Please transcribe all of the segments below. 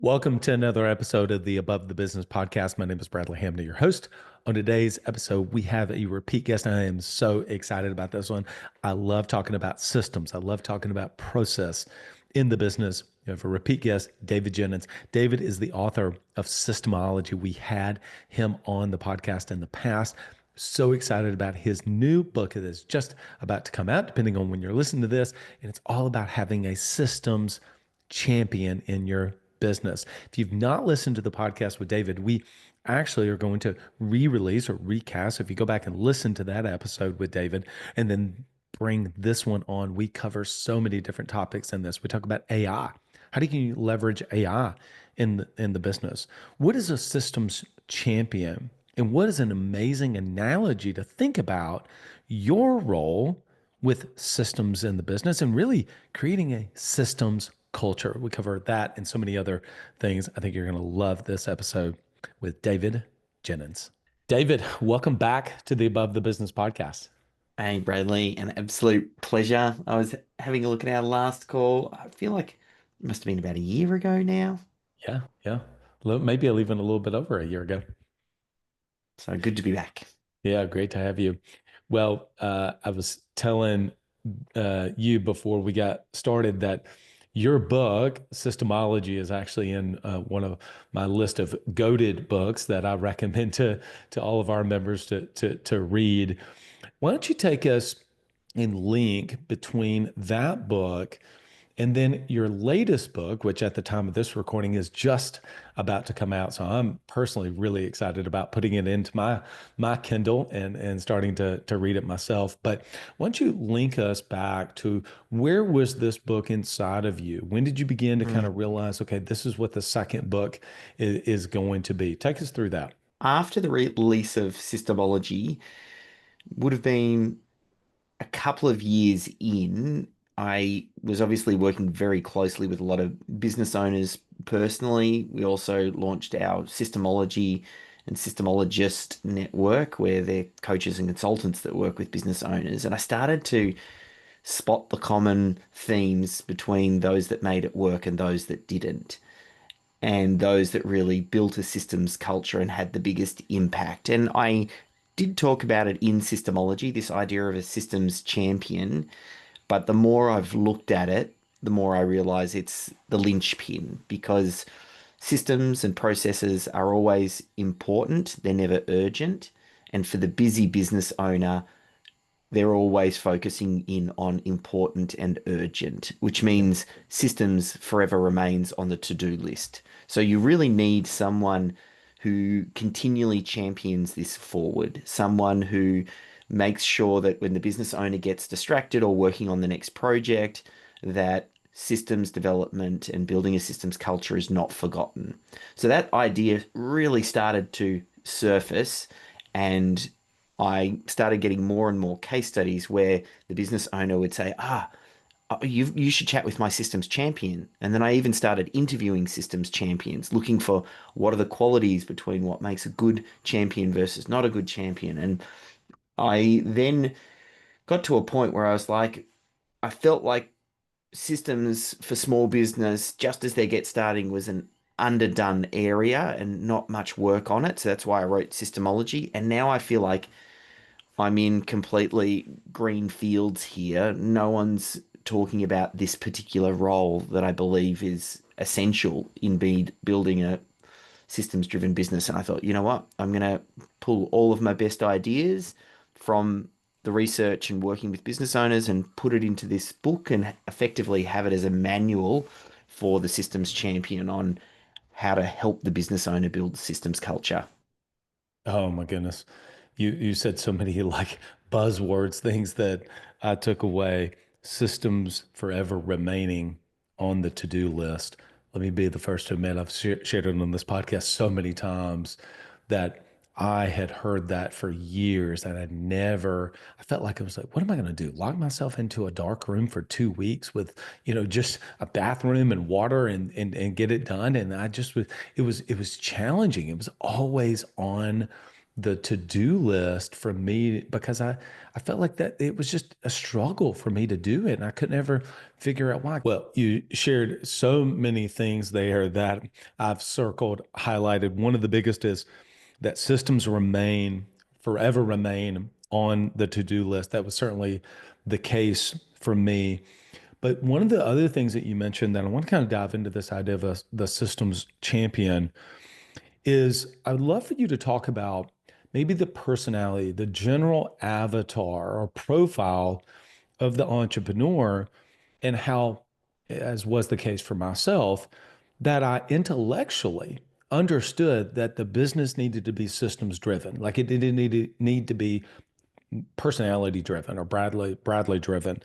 Welcome to another episode of the Above the Business podcast. My name is Bradley Hamner, your host. On today's episode, we have a repeat guest. I am so excited about this one. I love talking about systems. I love talking about process in the business. For repeat guest, David Jenyns. David is the author of Systemology. We had him on the podcast in the past. So excited about his new book that is just about to come out, depending on when you're listening to this. And it's all about having a systems champion in your business. If you've not listened to the podcast with David, we actually are going to re-release or recast. If you go back and listen to that episode with David and then bring this one on, we cover so many different topics in this. We talk about AI. How do you leverage AI in the business? What is a systems champion? And what is an amazing analogy to think about your role with systems in the business and really creating a systems culture. We cover that and so many other things. I think you're going to love this episode with David Jenyns. David, welcome back to the Above the Business podcast. Hey, Bradley, an absolute pleasure. I was having a look at our last call. I feel like it must have been about a year ago now. Yeah, yeah. Maybe even a little bit over a year ago. So good to be back. Yeah, great to have you. Well, I was telling you before we got started that your book, Systemology, is actually in one of my list of goated books that I recommend to all of our members to read. Why don't you take us and link between that book and then your latest book, which at the time of this recording is just about to come out. So I'm personally really excited about putting it into my Kindle and starting to read it myself. But why don't you link us back to where was this book inside of you? When did you begin to kind Mm. of realize, okay, this is what the second book is going to be? Take us through that. After the release of Systemology, would have been a couple of years in. I was obviously working very closely with a lot of business owners personally. We also launched our Systemology and Systemologist network, where they're coaches and consultants that work with business owners. And I started to spot the common themes between those that made it work and those that didn't, and those that really built a systems culture and had the biggest impact. And I did talk about it in Systemology, this idea of a systems champion. But the more I've looked at it, the more I realize it's the linchpin, because systems and processes are always important, they're never urgent. And for the busy business owner, they're always focusing in on important and urgent, which Yeah. means systems forever remains on the to-do list. So you really need someone who continually champions this forward, someone who makes sure that when the business owner gets distracted or working on the next project, that systems development and building a systems culture is not forgotten. So that idea really started to surface, and I started getting more and more case studies where the business owner would say, you should chat with my systems champion. And then I even started interviewing systems champions, looking for what are the qualities between what makes a good champion versus not a good champion. And I then got to a point where I was like, I felt like systems for small business, just as they get starting, was an underdone area and not much work on it. So that's why I wrote Systemology. And now I feel like I'm in completely green fields here. No one's talking about this particular role that I believe is essential in building a systems driven business. And I thought, you know what? I'm going to pull all of my best ideas from the research and working with business owners and put it into this book and effectively have it as a manual for the systems champion on how to help the business owner build systems culture. Oh my goodness. You said so many like buzzwords, things that I took away. Systems forever remaining on the to-do list. Let me be the first to admit I've shared it on this podcast so many times that I had heard that for years and I felt like I was like, what am I going to do? Lock myself into a dark room for 2 weeks with, just a bathroom and water and get it done. And I just was, it was challenging. It was always on the to-do list for me because I felt like that it was just a struggle for me to do it and I could never figure out why. Well, you shared so many things there that I've circled, highlighted. One of the biggest is that systems remain forever remain on the to-do list. That was certainly the case for me. But one of the other things that you mentioned that I want to kind of dive into this idea of the systems champion is I would love for you to talk about maybe the personality, the general avatar or profile of the entrepreneur, and how, as was the case for myself, that I intellectually understood that the business needed to be systems driven. Like it didn't need to be personality driven or Bradley driven.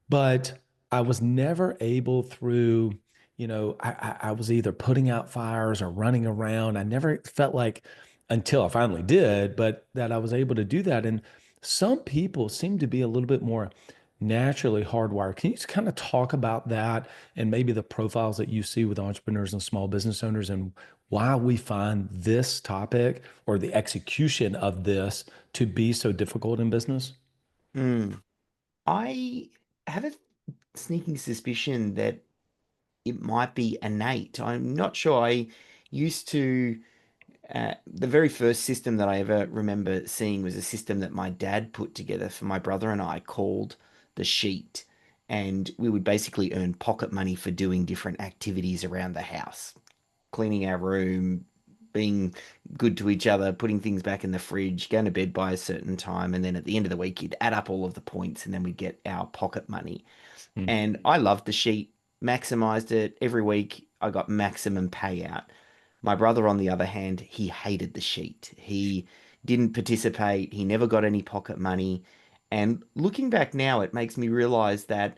But I was never able through, I was either putting out fires or running around. I never felt like until I finally did, but that I was able to do that. And some people seem to be a little bit more naturally hardwired. Can you just kind of talk about that and maybe the profiles that you see with entrepreneurs and small business owners and why we find this topic or the execution of this to be so difficult in business? Mm. I have a sneaking suspicion that it might be innate. I'm not sure. I used to, the very first system that I ever remember seeing was a system that my dad put together for my brother and I called the Sheet. And we would basically earn pocket money for doing different activities around the house, cleaning our room, being good to each other, putting things back in the fridge, going to bed by a certain time. And then at the end of the week, you'd add up all of the points and then we'd get our pocket money. Mm, And I loved the Sheet, maximized it every week. I got maximum payout. My brother, on the other hand, he hated the Sheet. He didn't participate. He never got any pocket money. And looking back now, it makes me realize that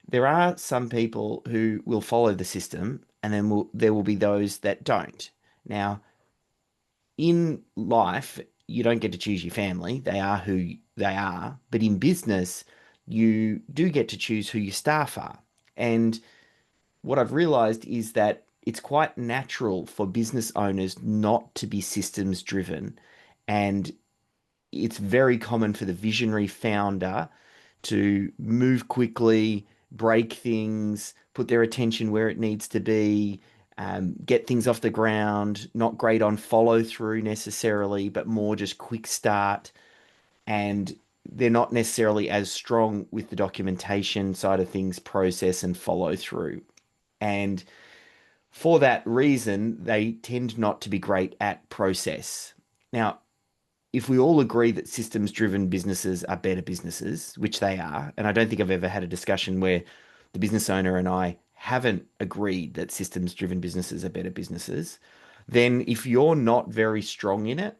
there are some people who will follow the system, and then there will be those that don't. Now, in life, you don't get to choose your family. They are who they are. But in business, you do get to choose who your staff are. And what I've realized is that it's quite natural for business owners not to be systems driven. And it's very common for the visionary founder to move quickly, break things, put their attention where it needs to be, get things off the ground, not great on follow through necessarily, but more just quick start. And they're not necessarily as strong with the documentation side of things, process and follow through. And for that reason, they tend not to be great at process. Now, if we all agree that systems driven businesses are better businesses, which they are, and I don't think I've ever had a discussion where the business owner and I haven't agreed that systems driven businesses are better businesses, then if you're not very strong in it,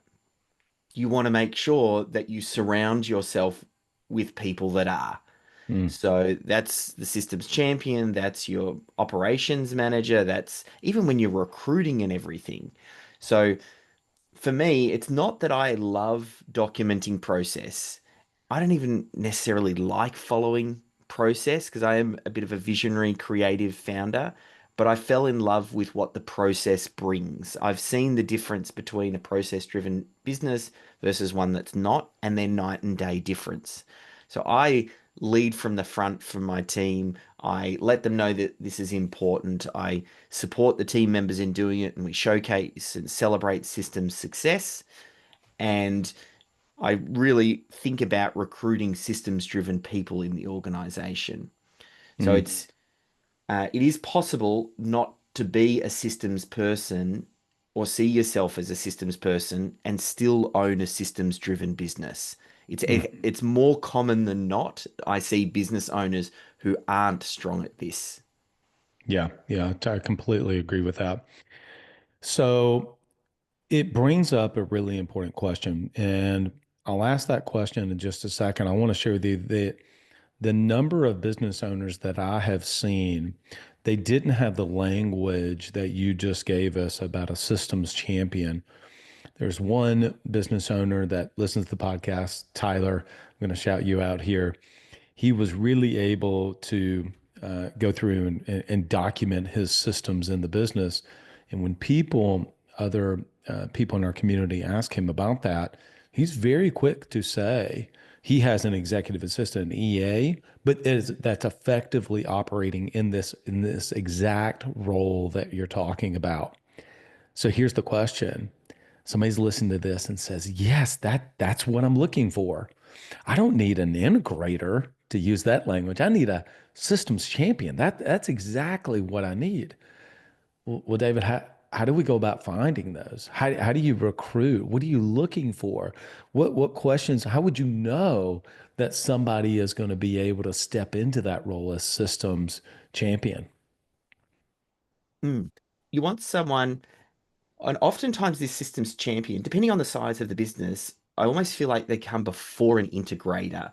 you want to make sure that you surround yourself with people that are. mm, So that's the systems champion, that's your operations manager, that's even when you're recruiting and everything. So for me, it's not that I love documenting process. I don't even necessarily like following process because I am a bit of a visionary, creative founder, but I fell in love with what the process brings. I've seen the difference between a process-driven business versus one that's not, and their night and day difference. So I lead from the front from my team. I let them know that this is important. I support the team members in doing it, and we showcase and celebrate systems success. And I really think about recruiting systems driven people in the organization. So mm. it is possible not to be a systems person or see yourself as a systems person and still own a systems driven business. Mm. It's more common than not. I see business owners who aren't strong at this. Yeah, yeah, I completely agree with that. So it brings up a really important question, and I'll ask that question in just a second. I want to share with you that the number of business owners that I have seen, they didn't have the language that you just gave us about a systems champion. There's one business owner that listens to the podcast, Tyler. I'm going to shout you out here. He was really able to go through and document his systems in the business. And when people other people in our community ask him about that, he's very quick to say he has an executive assistant, an EA, but that's effectively operating in this exact role that you're talking about. So here's the question. Somebody's listening to this and says, "Yes, that's what I'm looking for. I don't need an integrator to use that language. I need a systems champion. That's exactly what I need." Well, David, how do we go about finding those? How do you recruit? What are you looking for? What questions? How would you know that somebody is going to be able to step into that role as systems champion? Mm. You want someone, and oftentimes this systems champion, depending on the size of the business, I almost feel like they come before an integrator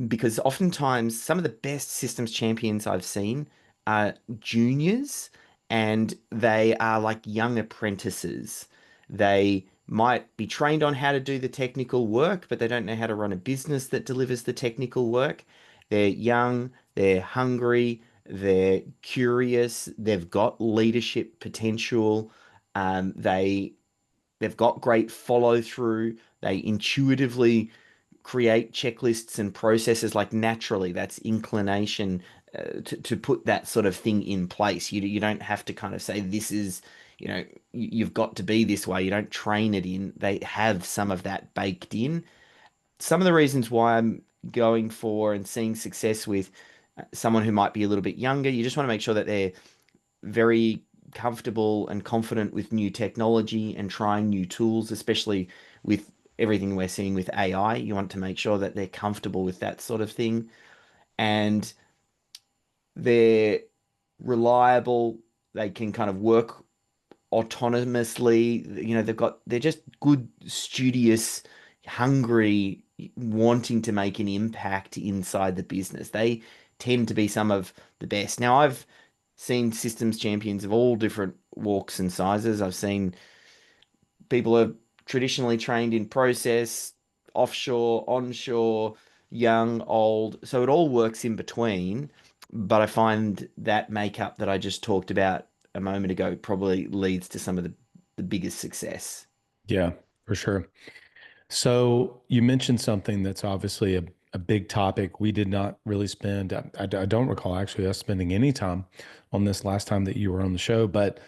because oftentimes some of the best systems champions I've seen are juniors and they are like young apprentices. They might be trained on how to do the technical work, but they don't know how to run a business that delivers the technical work. They're young, they're hungry, they're curious, they've got leadership potential, they they've got great follow through. They intuitively create checklists and processes like naturally. That's inclination to put that sort of thing in place. You don't have to kind of say this is, you've got to be this way. You don't train it in. They have some of that baked in. Some of the reasons why I'm going for and seeing success with someone who might be a little bit younger, you just want to make sure that they're very comfortable and confident with new technology and trying new tools, especially with everything we're seeing with AI. You want to make sure that they're comfortable with that sort of thing and they're reliable. They can kind of work autonomously. They're just good, studious, hungry, wanting to make an impact inside the business. They tend to be some of the best. Now, I've seen systems champions of all different walks and sizes. I've seen people who are traditionally trained in process, offshore, onshore, young, old. So it all works in between. But I find that makeup that I just talked about a moment ago probably leads to some of the biggest success. Yeah, for sure. So you mentioned something that's obviously a big topic. We did not really spend, I don't recall actually us spending any time on this last time that you were on the show, but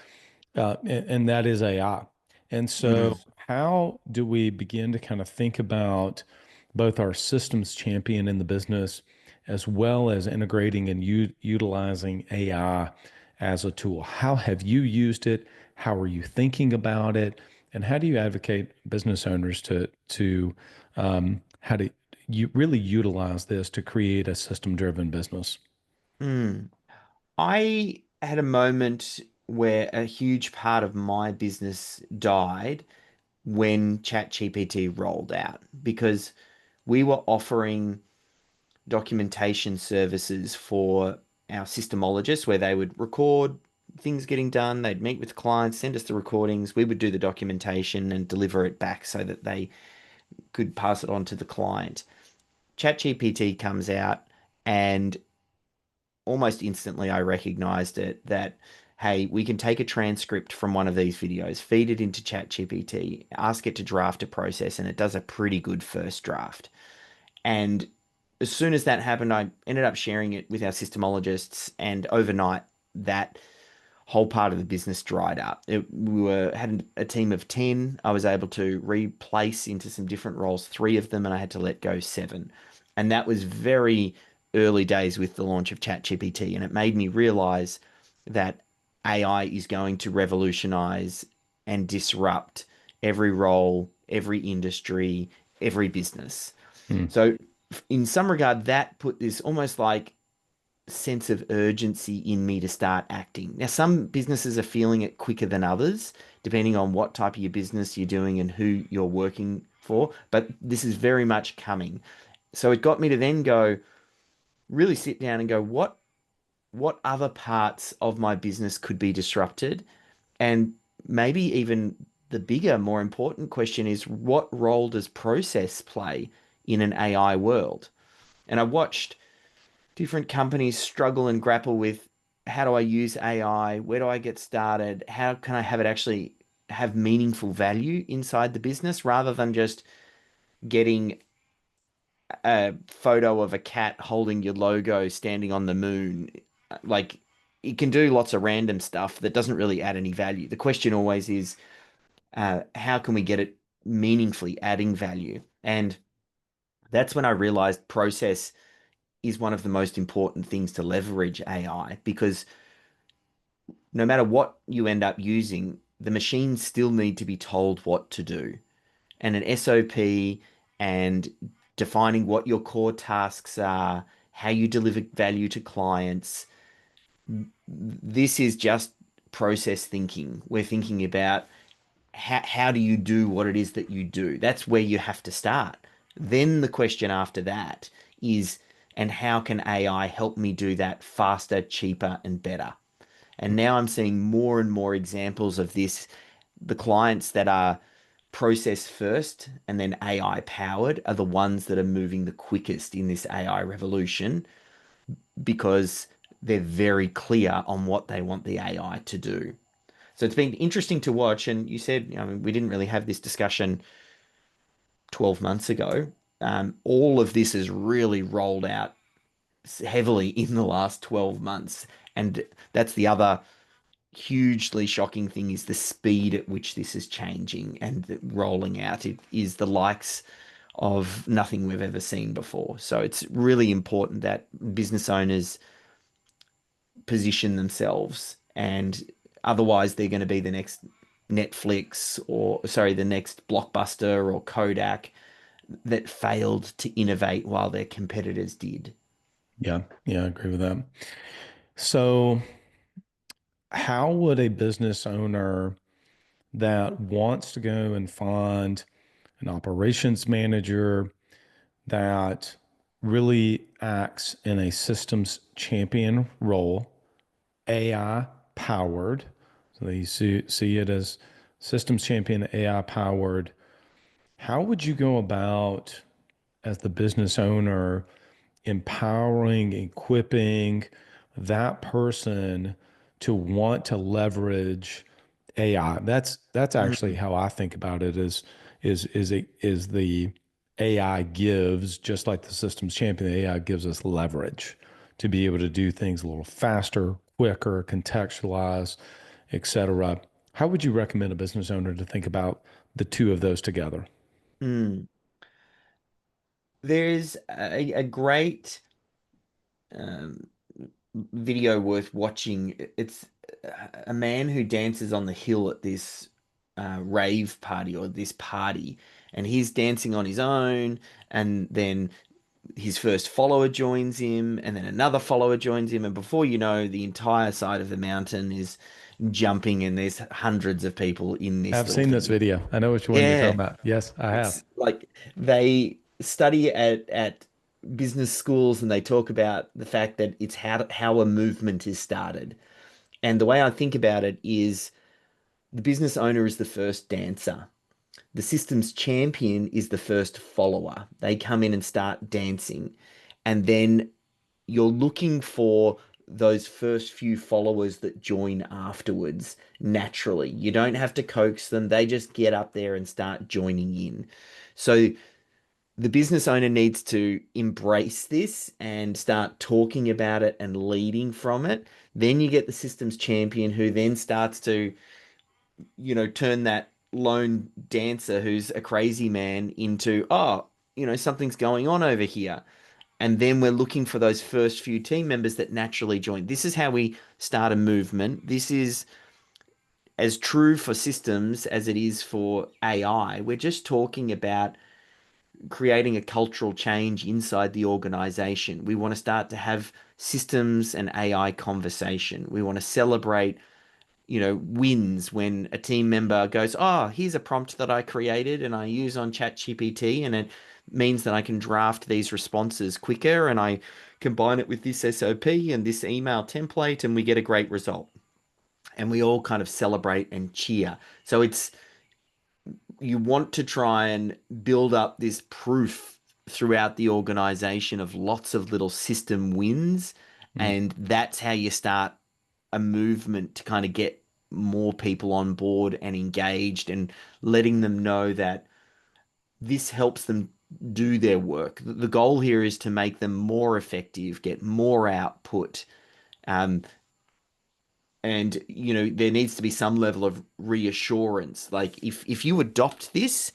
and that is AI. And Mm, so, how do we begin to kind of think about both our systems champion in the business as well as integrating and utilizing AI as a tool? How have you used it? How are you thinking about it? And how do you advocate business owners how to you really utilize this to create a system-driven business? mm. I had a moment where a huge part of my business died when ChatGPT rolled out because we were offering documentation services for our systemologists where they would record things getting done, they'd meet with clients, send us the recordings, we would do the documentation and deliver it back so that they could pass it on to the client. ChatGPT comes out and almost instantly I recognized it that hey, we can take a transcript from one of these videos, feed it into ChatGPT, ask it to draft a process, and it does a pretty good first draft. And as soon as that happened, I ended up sharing it with our systemologists, and overnight, that whole part of the business dried up. Had a team of 10. I was able to replace into some different roles, three of them, and I had to let go seven. And that was very early days with the launch of ChatGPT, and it made me realize that AI is going to revolutionize and disrupt every role, every industry, every business. Hmm. So, in some regard, that put this almost like sense of urgency in me to start acting. Now, some businesses are feeling it quicker than others, depending on what type of your business you're doing and who you're working for. But this is very much coming. So it got me to then go, really sit down and go, what other parts of my business could be disrupted? And maybe even the bigger, more important question is what role does process play in an AI world? And I watched different companies struggle and grapple with how do I use AI? Where do I get started? How can I have it actually have meaningful value inside the business rather than just getting a photo of a cat holding your logo standing on the moon. Like it can do lots of random stuff that doesn't really add any value. The question always is, how can we get it meaningfully adding value? And that's when I realized process is one of the most important things to leverage AI because no matter what you end up using, the machines still need to be told what to do. And an SOP and defining what your core tasks are, how you deliver value to clients, this is just process thinking. We're thinking about how do you do what it is that you do? That's where you have to start. Then the question after that is, and how can AI help me do that faster, cheaper, and better? And now I'm seeing more and more examples of this. The clients that are process first and then AI powered are the ones that are moving the quickest in this AI revolution because they're very clear on what they want the AI to do. So it's been interesting to watch. And you said, I mean, we didn't really have this discussion 12 months ago. All of this has really rolled out heavily in the last 12 months. And that's the other hugely shocking thing is the speed at which this is changing and rolling out. It is the likes of nothing we've ever seen before. So it's really important that business owners position themselves and otherwise they're going to be the next Netflix or sorry, the next Blockbuster or Kodak that failed to innovate while their competitors did. Yeah, yeah, I agree with that. So, how would a business owner that wants to go and find an operations manager that really acts in a systems champion role, AI powered, so they see it as systems champion, AI powered, how would you go about as the business owner empowering, equipping that person to want to leverage AI? That's actually Mm, how I think about it is the AI gives, just like the systems champion, the AI gives us leverage to be able to do things a little faster, quicker, contextualize, etc. How would you recommend a business owner to think about the two of those together? mm. There's a great um, video worth watching. It's a man who dances on the hill at this rave party or this party, and he's dancing on his own, and then his first follower joins him, and then another follower joins him, and before you know, the entire side of the mountain is jumping, and there's hundreds of people in this I've little seen this thing. video. I know which one you're talking Yeah, about. Yes, I have. it's like they study at business schools and they talk about the fact that it's how a movement is started. And the way I think about it is the business owner is the first dancer. The systems champion is the first follower. They come in and start dancing. And then you're looking for those first few followers that join afterwards naturally. You don't have to coax them, they just get up there and start joining in. So the business owner needs to embrace this and start talking about it and leading from it. Then you get the systems champion who then starts to, turn that lone dancer who's a crazy man into, oh, something's going on over here. And then we're looking for those first few team members that naturally join. This is how we start a movement. This is as true for systems as it is for AI. We're just talking about creating a cultural change inside the organization. We want to start to have systems and AI conversation. We want to celebrate, wins when a team member goes, oh, here's a prompt that I created and I use on ChatGPT, and it means that I can draft these responses quicker and I combine it with this SOP and this email template, and we get a great result. And we all kind of celebrate and cheer. So you want to try and build up this proof throughout the organization of lots of little system wins. Mm. And that's how you start a movement to kind of get more people on board and engaged and letting them know that this helps them do their work. The goal here is to make them more effective, get more output. Um, and there needs to be some level of reassurance. Like if you adopt this,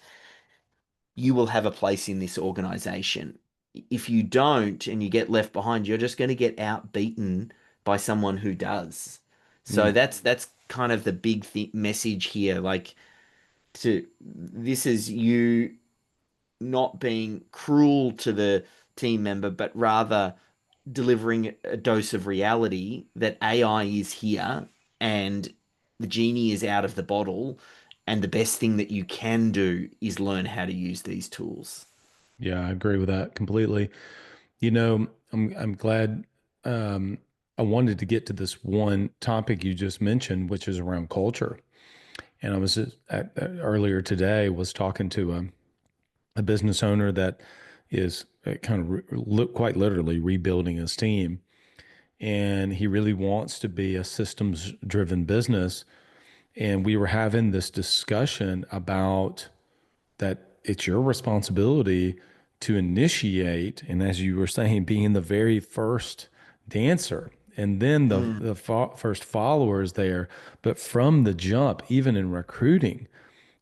you will have a place in this organization. If you don't and you get left behind, you're just going to get outbeaten by someone who does. So Mm. that's kind of the big message here. Like to this is you not being cruel to the team member, but rather delivering a dose of reality that AI is here and the genie is out of the bottle. And the best thing that you can do is learn how to use these tools. Yeah, I agree with that completely. I'm glad um, I wanted to get to this one topic you just mentioned, which is around culture. And I was earlier today was talking to a business owner that is kind of quite literally rebuilding his team, and he really wants to be a systems driven business. And we were having this discussion about that it's your responsibility to initiate, and as you were saying, being the very first dancer, and then Mm, the first followers there. But from the jump, even in recruiting,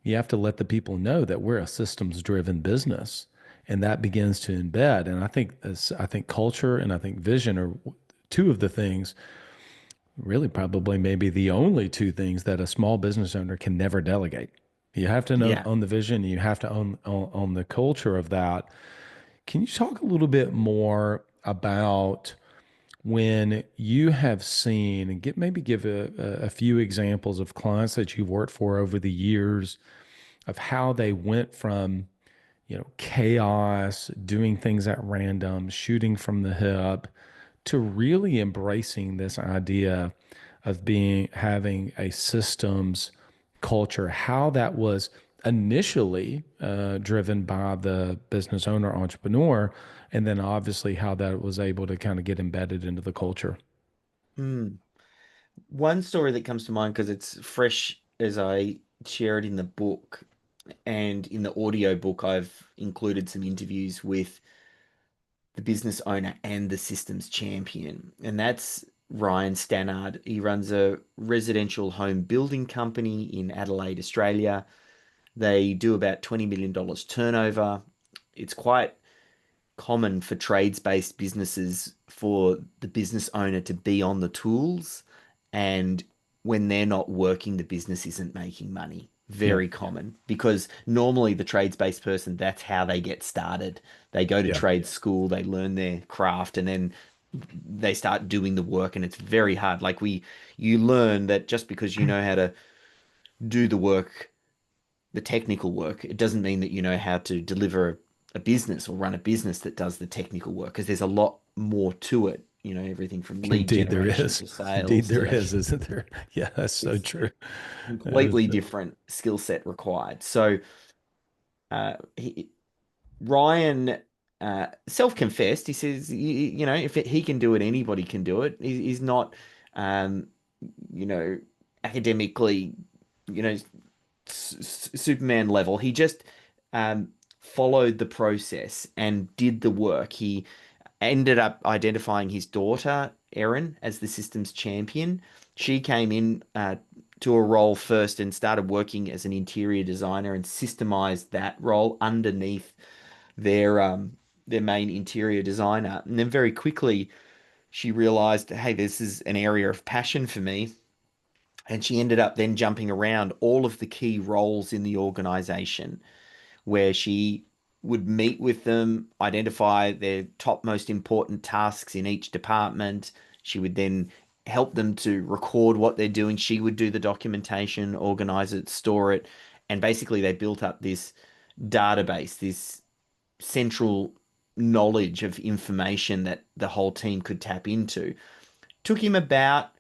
you have to let the people know that we're a systems driven business, and that begins to embed. And I think culture and I think vision are two of the things, really probably maybe the only two things that a small business owner can never delegate. You have to know yeah. own the vision. You have to own the culture of that. Can you talk a little bit more about when you have seen and maybe give a few examples of clients that you've worked for over the years of how they went from chaos, doing things at random, shooting from the hip, to really embracing this idea of having a systems culture, how that was initially driven by the business owner entrepreneur, and then obviously how that was able to kind of get embedded into the culture. Mm. One story that comes to mind because it's fresh as I share it in the book and in the audio book, I've included some interviews with the business owner and the systems champion, and that's Ryan Stannard. He runs a residential home building company in Adelaide, Australia. They do about $20 million turnover. It's quite common for trades-based businesses for the business owner to be on the tools, and when they're not working, the business isn't making money. Yeah, Very common because normally the trades-based person, that's how they get started. They go to yeah. trade school, they learn their craft, and then they start doing the work, and it's very hard. You learn that just because you know how to do the work, the technical work, it doesn't mean that you know how to deliver a business or run a business that does the technical work because there's a lot more to it. Everything from lead Indeed, there generation is. to Indeed, sales there to is, isn't there? Yeah, that's so it's true. That is completely different skill set required. So Ryan self-confessed. He says, if he can do it, anybody can do it. He's not, um, you know, academically, you know, Superman level. He just followed the process and did the work. He ended up identifying his daughter, Erin, as the systems champion. She came in to a role first and started working as an interior designer and systemized that role underneath their main interior designer. And then very quickly she realized, hey, this is an area of passion for me. And she ended up then jumping around all of the key roles in the organization, where she would meet with them, identify their top most important tasks in each department. She would then help them to record what they're doing. She would do the documentation, organize it, store it. And basically, they built up this database, this central knowledge of information that the whole team could tap into. Took him about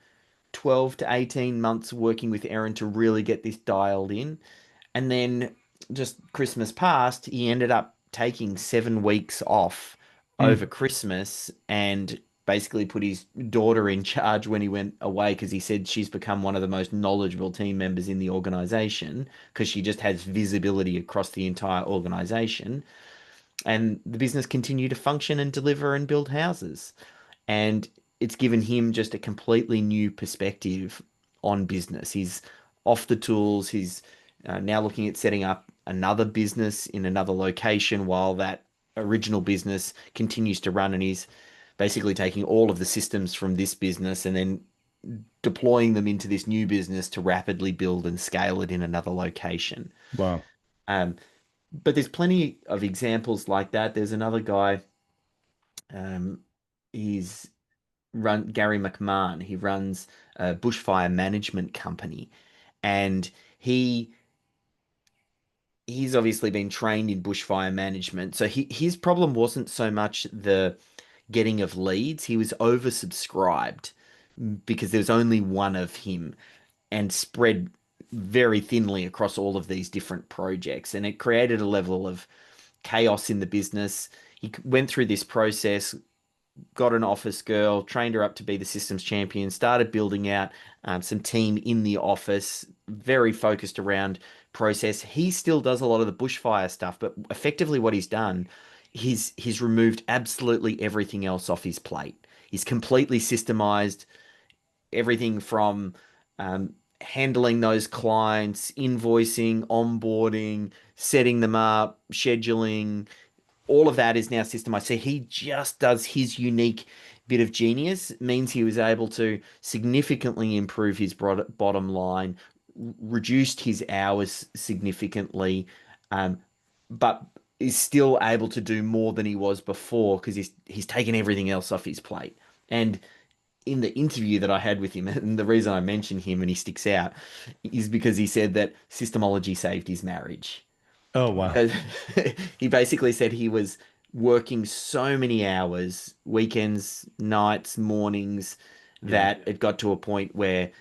12 to 18 months working with Erin to really get this dialed in. And then just Christmas past, he ended up taking 7 weeks off Mm. over Christmas and basically put his daughter in charge when he went away because he said she's become one of the most knowledgeable team members in the organization because she just has visibility across the entire organization. And the business continued to function and deliver and build houses. And it's given him just a completely new perspective on business. He's off the tools. He's now looking at setting up another business in another location while that original business continues to run. And he's basically taking all of the systems from this business and then deploying them into this new business to rapidly build and scale it in another location. Wow. Um, but there's plenty of examples like that. There's another guy, um, he's run Gary McMahon. He runs a bushfire management company, and he he's obviously been trained in bushfire management. So his problem wasn't so much the getting of leads. He was oversubscribed because there was only one of him and spread very thinly across all of these different projects. And it created a level of chaos in the business. He went through this process, got an office girl, trained her up to be the systems champion, started building out some team in the office, very focused around process. He still does a lot of the bushfire stuff, but effectively what he's done, he's removed absolutely everything else off his plate. He's completely systemized everything from handling those clients, invoicing, onboarding, setting them up, scheduling, all of that is now systemized. So he just does his unique bit of genius. It means he was able to significantly improve his bottom line, reduced his hours significantly, um, but is still able to do more than he was before because he's taken everything else off his plate. And in the interview that I had with him, and the reason I mention him and he sticks out is because he said that systemology saved his marriage. Oh, wow. Because he basically said he was working so many hours, weekends, nights, mornings, Yeah. that it got to a point where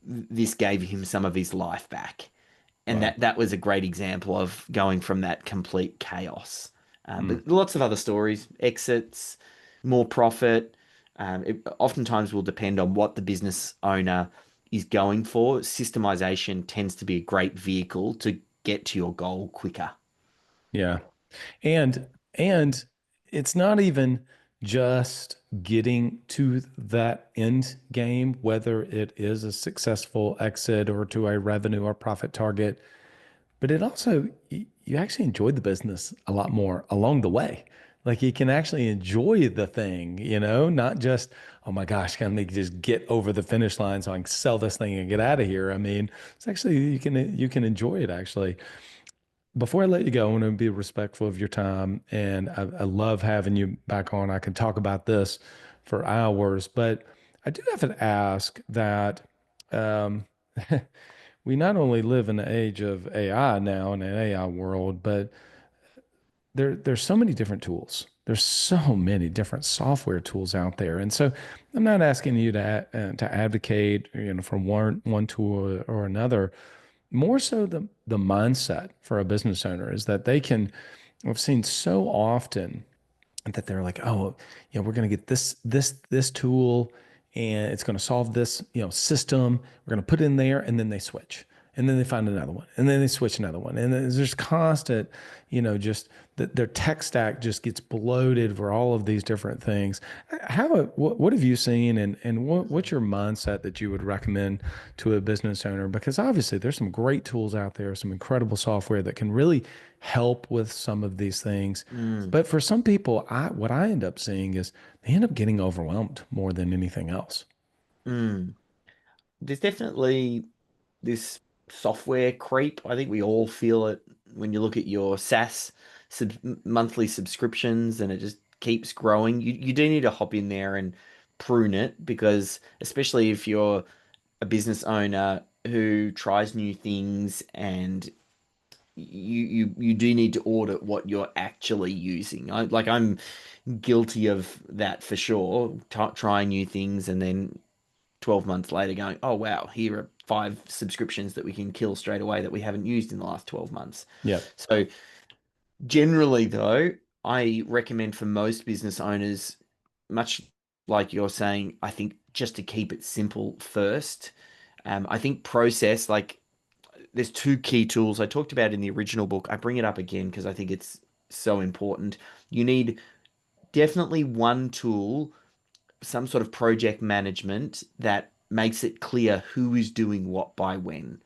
this gave him some of his life back. And Wow. that was a great example of going from that complete chaos. Mm. But lots of other stories, exits, more profit. It oftentimes will depend on what the business owner is going for. Systemization tends to be a great vehicle to get to your goal quicker. Yeah. And it's not even just getting to that end game, whether it is a successful exit or to a revenue or profit target, but it also you actually enjoy the business a lot more along the way. Like you can actually enjoy the thing, not just, oh my gosh, can we just get over the finish line so I can sell this thing and get out of here? I mean, it's actually you can enjoy it actually. Before I let you go, I want to be respectful of your time, and I love having you back on. I can talk about this for hours, but I do have to ask that um, we not only live in the age of AI now in an AI world, but there's so many different tools. There's so many different software tools out there, and so I'm not asking you to advocate, from one tool or another. More so the mindset for a business owner is that they can. I've seen so often that they're like, oh, we're going to get this tool, and it's going to solve this, system. We're going to put it in there, and then they switch, and then they find another one, and then they switch another one, and then there's constant, just their tech stack just gets bloated for all of these different things. What have you seen, and what's your mindset that you would recommend to a business owner? Because obviously there's some great tools out there, some incredible software that can really help with some of these things. Mm, But for some people, what I end up seeing is they end up getting overwhelmed more than anything else. mm. There's definitely this software creep. I think we all feel it when you look at your SaaS monthly subscriptions and it just keeps growing. You do need to hop in there and prune it because especially if you're a business owner who tries new things and you do need to audit what you're actually using. I'm guilty of that for sure, trying new things and then 12 months later going, oh, wow, here are five subscriptions that we can kill straight away that we haven't used in the last 12 months. Yeah. So, generally, though, I recommend for most business owners much like you're saying, I think just to keep it simple first. I think process, like there's two key tools I talked about in the original book. I bring it up again because I think it's so important. You need definitely one tool, some sort of project management that makes it clear who is doing what by when,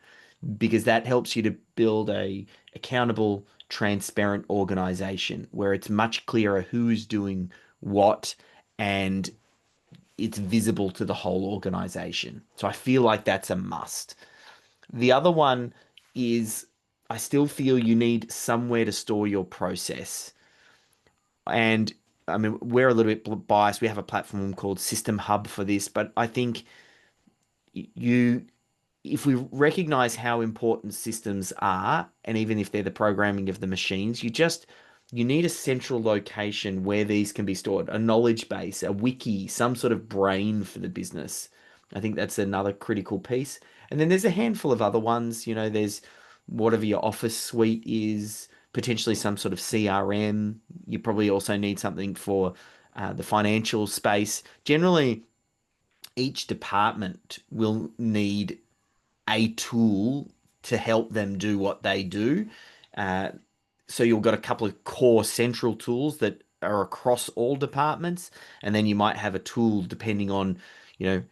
because that helps you to build a accountable, transparent organization where it's much clearer who is doing what and it's visible to the whole organization. So I feel like that's a must. The other one is I still feel you need somewhere to store your process. And I mean, we're a little bit biased. We have a platform called System Hub for this, but I think you if we recognize how important systems are, and even if they're the programming of the machines, you need a central location where these can be stored, a knowledge base, a wiki, some sort of brain for the business. I think that's another critical piece. And then there's a handful of other ones. There's whatever your office suite is, potentially some sort of CRM. You probably also need something for the financial space. Generally, each department will need a tool to help them do what they do. Uh, so you've got a couple of core central tools that are across all departments, and then you might have a tool depending on, you know,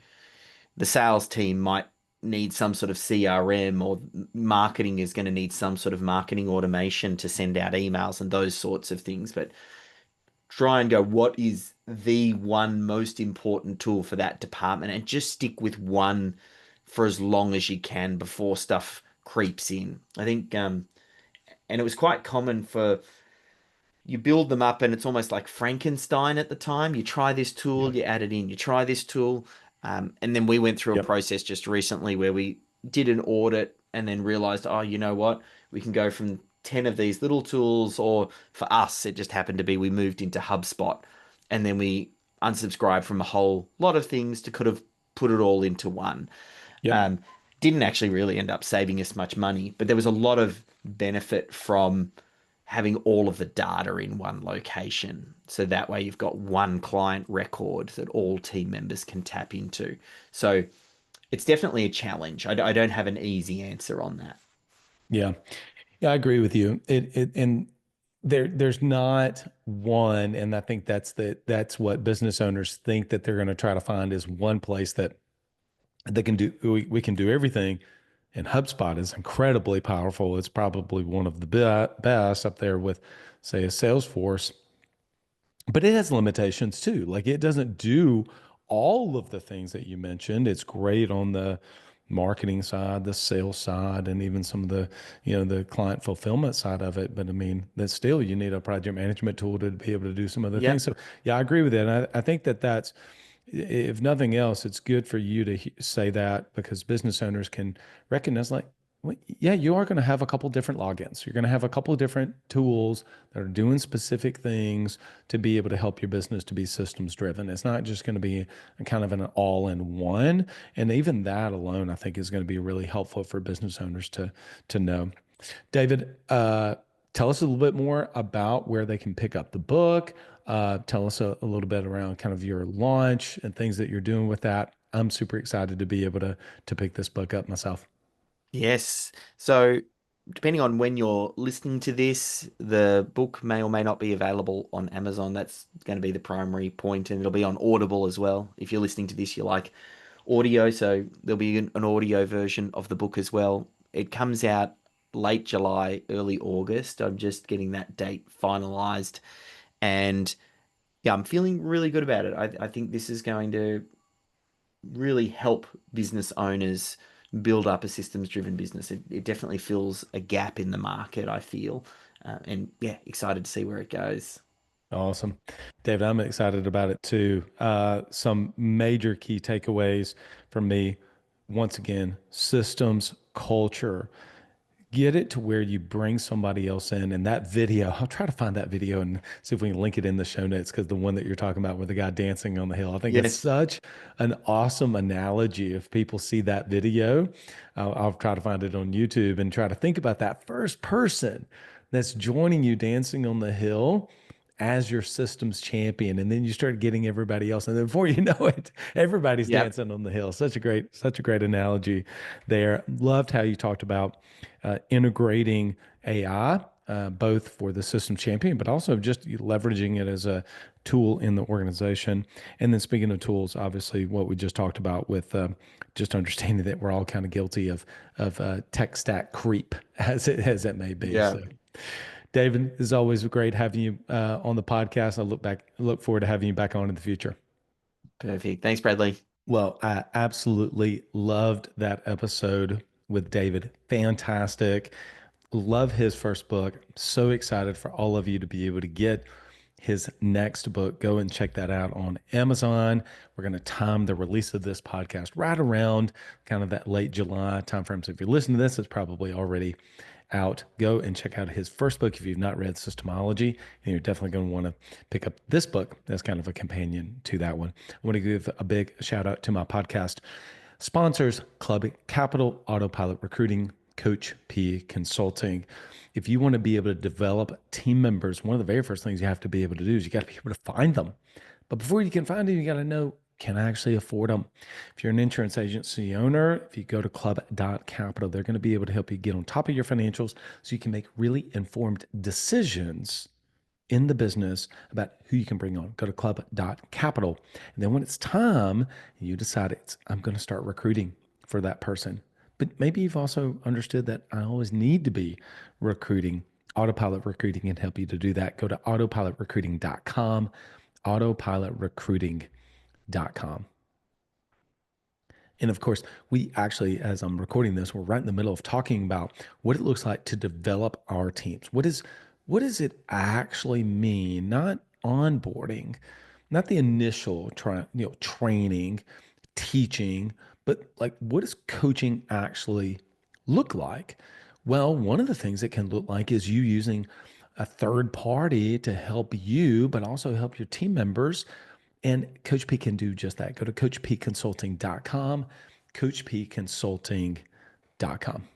the sales team might need some sort of CRM, or marketing is going to need some sort of marketing automation to send out emails and those sorts of things. But try and go, what is the one most important tool for that department, and just stick with one for as long as you can before stuff creeps in. I think, and it was quite common for you build them up and it's almost like Frankenstein at the time. You try this tool, Yep. you add it in, you try this tool. And then we went through a Yep. process just recently where we did an audit and then realized, oh, you know what? We can go from 10 of these little tools, or for us, it just happened to be we moved into HubSpot and then we unsubscribed from a whole lot of things to kind of put it all into one. Yep. Um, didn't actually really end up saving us much money, but there was a lot of benefit from having all of the data in one location. So that way you've got one client record that all team members can tap into. So it's definitely a challenge. I don't have an easy answer on that. Yeah. Yeah, I agree with you. And there's not one, and I think that's what business owners think that they're going to try to find is one place that they can do we can do everything. And HubSpot is incredibly powerful. It's probably one of the best up there with, say, a Salesforce, but it has limitations too. Like it doesn't do all of the things that you mentioned. It's great on the marketing side, the sales side, and even some of the, the client fulfillment side of it. But I mean, that still you need a project management tool to be able to do some other things. Yep. So yeah, I agree with that. And I think that that's, if nothing else, it's good for you to say that because business owners can recognize like, well, yeah, you are going to have a couple different logins. You're going to have a couple of different tools that are doing specific things to be able to help your business to be systems driven. It's not just going to be a kind of an all in one. And even that alone, I think is going to be really helpful for business owners to know. David, tell us a little bit more about where they can pick up the book. Tell us a little bit around kind of your launch and things that you're doing with that. I'm super excited to be able to pick this book up myself. Yes. So, depending on when you're listening to this, the book may or may not be available on Amazon. That's going to be the primary point, and it'll be on Audible as well. If you're listening to this, you like audio, so there'll be an audio version of the book as well. It comes out late July, early August. I'm just getting that date finalized, and yeah, I'm feeling really good about it. I think this is going to really help business owners build up a systems driven business. It definitely fills a gap in the market, I feel. And yeah, excited to see where it goes. Awesome. David, I'm excited about it too. Some major key takeaways from me. Once again, systems, culture, get it to where you bring somebody else in. And that video, I'll try to find that video and see if we can link it in the show notes because the one that you're talking about with the guy dancing on the hill, I think it's Yes. such an awesome analogy. If people see that video, I'll try to find it on YouTube and try to think about that first person that's joining you dancing on the hill as your systems champion, and then you start getting everybody else, and then before you know it, everybody's Yep. dancing on the hill. Such a great analogy there. Loved how you talked about integrating AI, both for the system champion, but also just leveraging it as a tool in the organization. And then speaking of tools, obviously what we just talked about with just understanding that we're all kind of guilty of tech stack creep, as it may be. Yeah. So, David, it's always great having you on the podcast. I look forward to having you back on in the future. Perfect. Thanks, Bradley. Well, I absolutely loved that episode with David. Fantastic. Love his first book. So excited for all of you to be able to get his next book. Go and check that out on Amazon. We're going to time the release of this podcast right around kind of that late July timeframe. So if you're listening to this, it's probably already out. Go and check out his first book if you've not read Systemology, and you're definitely going to want to pick up this book as kind of a companion to that one. I want to give a big shout out to my podcast sponsors, Club Capital, Autopilot Recruiting, Coach P Consulting. If you want to be able to develop team members, one of the very first things you have to be able to do is you got to be able to find them. But before you can find them, you got to know, can I actually afford them? If you're an insurance agency owner, if you go to club.capital, they're going to be able to help you get on top of your financials so you can make really informed decisions in the business about who you can bring on. Go to club.capital. And then when it's time, you decide I'm going to start recruiting for that person. But maybe you've also understood that I always need to be recruiting. Autopilot Recruiting can help you to do that. Go to autopilotrecruiting.com, autopilotrecruiting.com. And of course, we actually, as I'm recording this, we're right in the middle of talking about what it looks like to develop our teams. What does it actually mean? Not onboarding, not the initial training, teaching, but like what does coaching actually look like? Well, one of the things it can look like is you using a third party to help you, but also help your team members. And Coach P can do just that. Go to coachpconsulting.com, coachpconsulting.com.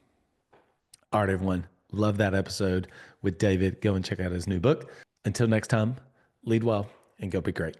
All right, everyone. Love that episode with David. Go and check out his new book. Until next time, lead well and go be great.